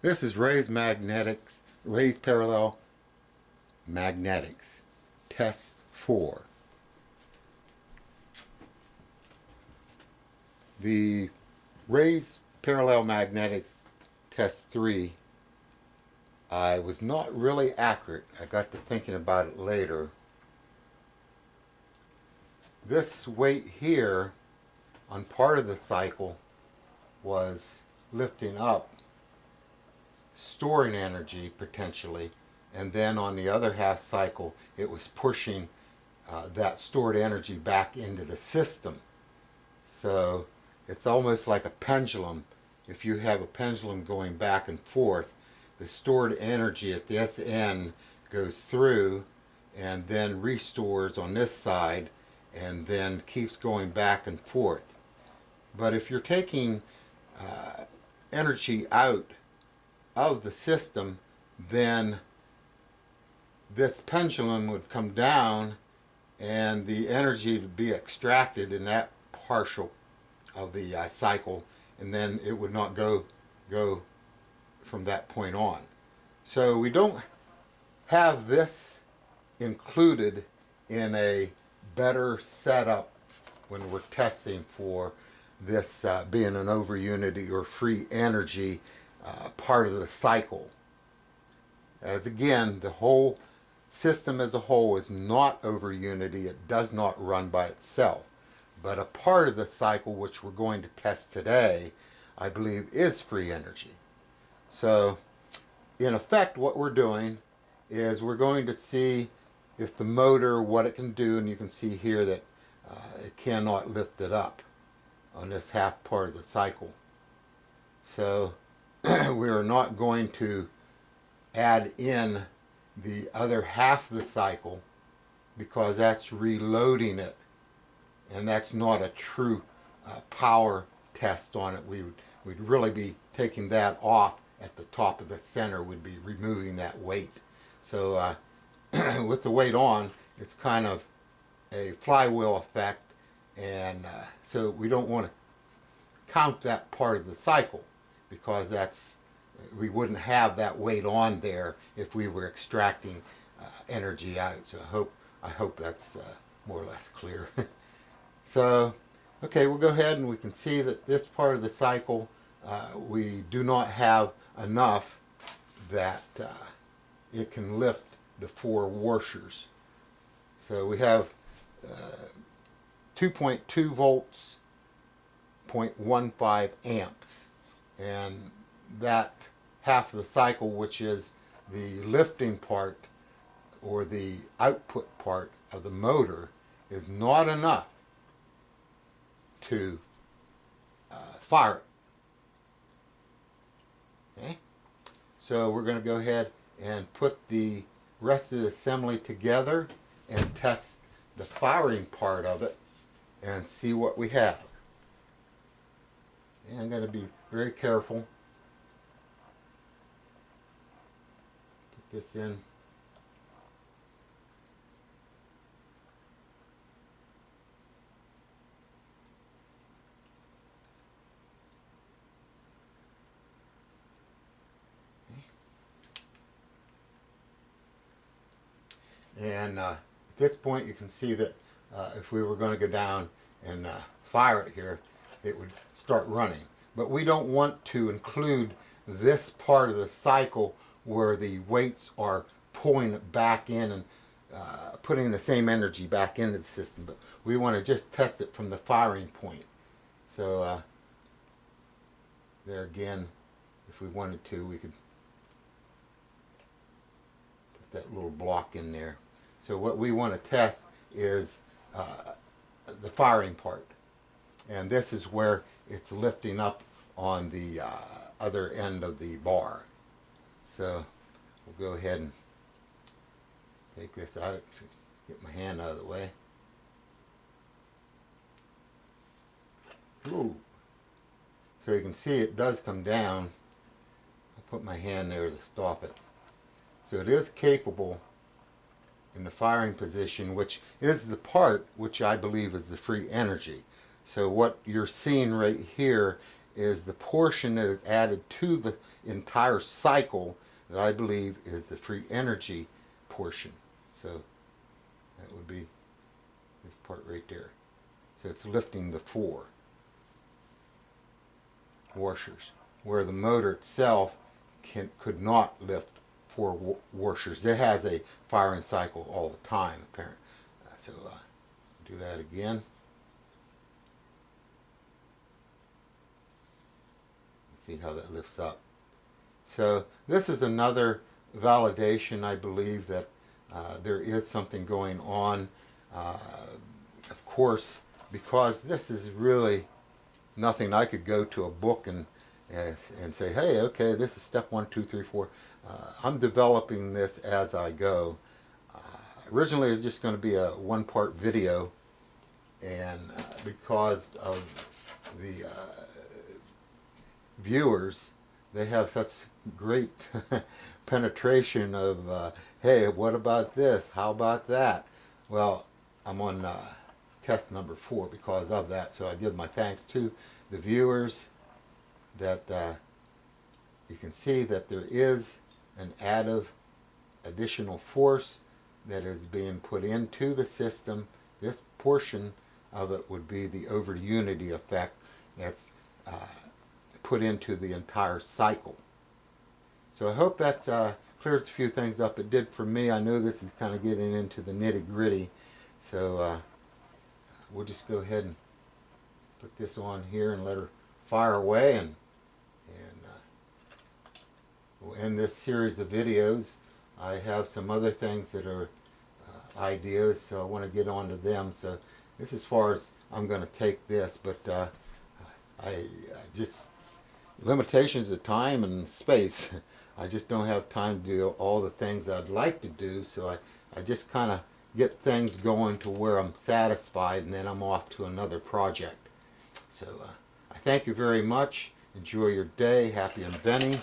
This is Ray's Parallel Magnetics, Test 4. The Ray's Parallel Magnetics Test 3, I was not really accurate. I got to thinking about it later. This weight here on part of the cycle was lifting up, storing energy potentially, and then on the other half cycle it was pushing that stored energy back into the system. So it's almost like a pendulum. If you have a pendulum going back and forth, the stored energy at this end goes through and then restores on this side and then keeps going back and forth. But if you're taking energy out of the system, then this pendulum would come down and the energy would be extracted in that partial of the cycle, and then it would not go from that point on. So we don't have this included in a better setup when we're testing for this being an over unity or free energy part of the cycle. As again, the whole system as a whole is not over unity. It does not run by itself. But a part of the cycle, which we're going to test today, I believe is free energy. So in effect, what we're doing is we're going to see if the motor, what it can do, and you can see here that it cannot lift it up on this half part of the cycle. So we are not going to add in the other half of the cycle because that's reloading it, and that's not a true power test on it. We'd really be taking that off at the top of the center. We'd be removing that weight. So with the weight on, it's kind of a flywheel effect, and so we don't want to count that part of the cycle because we wouldn't have that weight on there if we were extracting energy out. So I hope that's more or less clear. So okay, we'll go ahead and we can see that this part of the cycle we do not have enough that it can lift the 4 washers. So we have 2.2 volts, 0.15 amps, and that half of the cycle, which is the lifting part or the output part of the motor, is not enough to fire it. Okay? So we're going to go ahead and put the rest of the assembly together and test the firing part of it and see what we have. And I'm going to be very careful. Get this in. And at this point you can see that if we were going to go down and fire it here, it would start running. But we don't want to include this part of the cycle where the weights are pulling it back in and putting the same energy back into the system. But we want to just test it from the firing point. So there again, if we wanted to, we could put that little block in there. So what we want to test is the firing part. And this is where it's lifting up on the other end of the bar. So we'll go ahead and take this out, get my hand out of the way. Ooh. So you can see it does come down. I'll put my hand there to stop it. So it is capable in the firing position, which is the part which I believe is the free energy. So what you're seeing right here is the portion that is added to the entire cycle that I believe is the free energy portion. So that would be this part right there. So it's lifting the 4 washers, where the motor itself could not lift 4 washers. It has a firing cycle all the time, apparently. So do that again. See how that lifts up. So this is another validation, I believe, that there is something going on. Of course, because this is really nothing I could go to a book and say, hey, okay, this is step 1, 2, 3, 4. I'm developing this as I go. Originally, it was just going to be a 1-part video, and because of the viewers, they have such great penetration of, hey, what about this? How about that? Well, I'm on test number 4 because of that, so I give my thanks to the viewers that you can see that there is an additional force that is being put into the system. This portion of it would be the over unity effect that's put into the entire cycle. So I hope that clears a few things up. It did for me. I know this is kind of getting into the nitty-gritty, so we'll just go ahead and put this on here and let her fire away, and we'll end this series of videos. I have some other things that are ideas, so I want to get on to them. So this is as far as I'm going to take this, but I just, limitations of time and space. I just don't have time to do all the things I'd like to do, so I just kind of get things going to where I'm satisfied, and then I'm off to another project. So I thank you very much. Enjoy your day. Happy inventing.